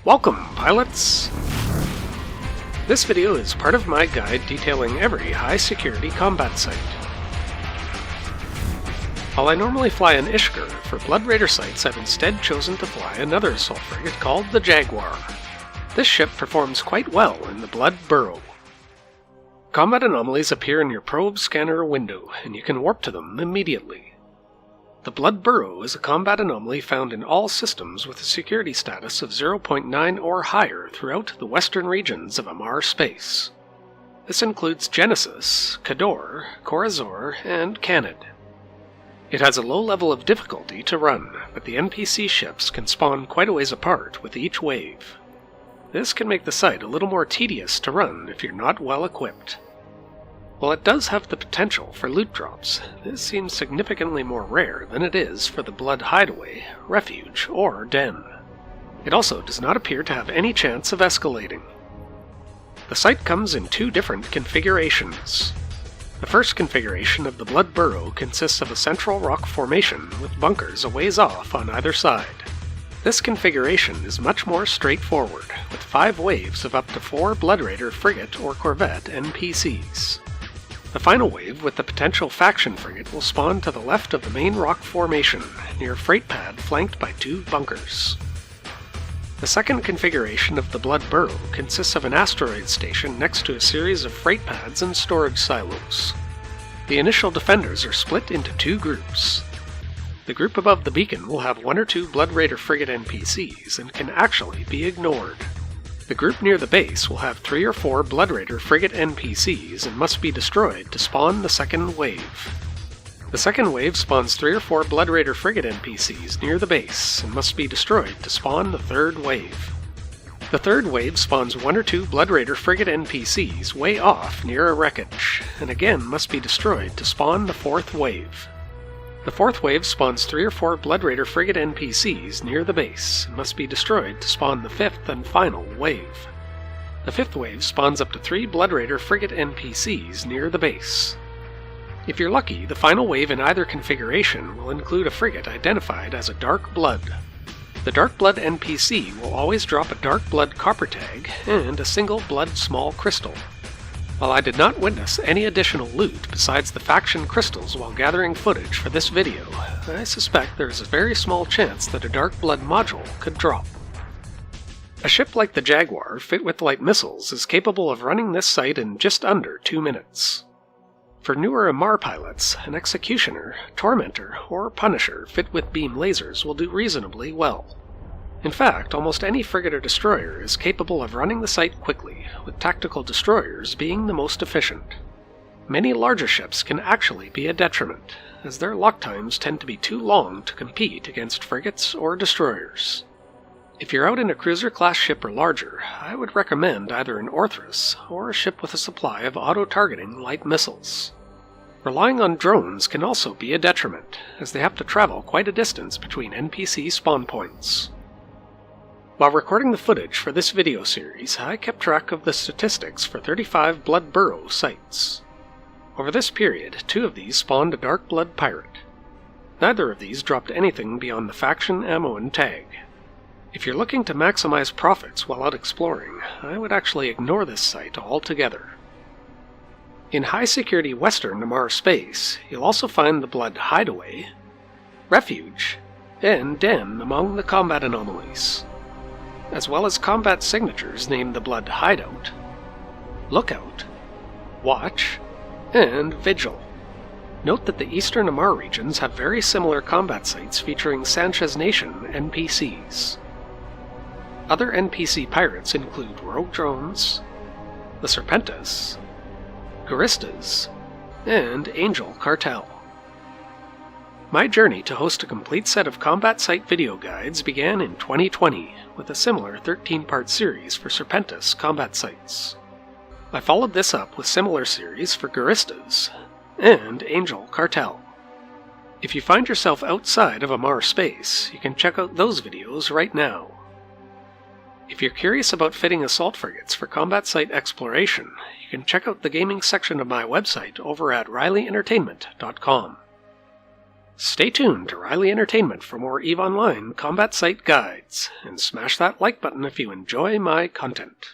Welcome, pilots! This video is part of my guide detailing every high-security combat site. While I normally fly an Ishkur, for Blood Raider sites I've instead chosen to fly another assault frigate called the Jaguar. This ship performs quite well in the Blood Burrow. Combat anomalies appear in your probe scanner window, and you can warp to them immediately. The Blood Burrow is a combat anomaly found in all systems with a security status of 0.9 or higher throughout the western regions of Amarr space. This includes Genesis, Kador, Kor-Azor, and Khanid. It has a low level of difficulty to run, but the NPC ships can spawn quite a ways apart with each wave. This can make the site a little more tedious to run if you're not well equipped. While it does have the potential for loot drops, this seems significantly more rare than it is for the Blood Hideaway, Refuge, or Den. It also does not appear to have any chance of escalating. The site comes in two different configurations. The first configuration of the Blood Burrow consists of a central rock formation with bunkers a ways off on either side. This configuration is much more straightforward, with 5 waves of up to 4 Blood Raider frigate or corvette NPCs. The final wave with the potential faction frigate will spawn to the left of the main rock formation, near a freight pad flanked by 2 bunkers. The second configuration of the Blood Burrow consists of an asteroid station next to a series of freight pads and storage silos. The initial defenders are split into 2 groups. The group above the beacon will have 1 or 2 Blood Raider frigate NPCs and can actually be ignored. The group near the base will have 3 or 4 Blood Raider frigate NPCs and must be destroyed to spawn the second wave. The second wave spawns 3 or 4 Blood Raider frigate NPCs near the base and must be destroyed to spawn the third wave. The third wave spawns 1 or 2 Blood Raider frigate NPCs way off near a wreckage, and again must be destroyed to spawn the fourth wave. The fourth wave spawns 3 or 4 Blood Raider frigate NPCs near the base and must be destroyed to spawn the fifth and final wave. The fifth wave spawns up to 3 Blood Raider frigate NPCs near the base. If you're lucky, the final wave in either configuration will include a frigate identified as a Dark Blood. The Dark Blood NPC will always drop a Dark Blood copper tag and a single Blood small crystal. While I did not witness any additional loot besides the faction crystals while gathering footage for this video, I suspect there is a very small chance that a Dark Blood module could drop. A ship like the Jaguar, fit with light missiles, is capable of running this site in just under 2 minutes. For newer Amarr pilots, an Executioner, Tormentor, or Punisher fit with beam lasers will do reasonably well. In fact, almost any frigate or destroyer is capable of running the site quickly, with tactical destroyers being the most efficient. Many larger ships can actually be a detriment, as their lock times tend to be too long to compete against frigates or destroyers. If you're out in a cruiser-class ship or larger, I would recommend either an Orthrus or a ship with a supply of auto-targeting light missiles. Relying on drones can also be a detriment, as they have to travel quite a distance between NPC spawn points. While recording the footage for this video series, I kept track of the statistics for 35 Blood Burrow sites. Over this period, 2 of these spawned a Dark Blood pirate. Neither of these dropped anything beyond the faction ammo and tag. If you're looking to maximize profits while out exploring, I would actually ignore this site altogether. In high-security western Amarr space, you'll also find the Blood Hideaway, Refuge, and Den among the combat anomalies, as well as combat signatures named the Blood Hideout, Lookout, Watch, and Vigil. Note that the eastern Amarr regions have very similar combat sites featuring Sansha's Nation NPCs. Other NPC pirates include Rogue Drones, the Serpentis, Guristas, and Angel Cartel. My journey to host a complete set of combat site video guides began in 2020 with a similar 13-part series for Serpentis combat sites. I followed this up with similar series for Guristas and Angel Cartel. If you find yourself outside of Amarr space, you can check out those videos right now. If you're curious about fitting assault frigates for combat site exploration, you can check out the gaming section of my website over at RileyEntertainment.com. Stay tuned to Riley Entertainment for more EVE Online combat site guides, and smash that like button if you enjoy my content.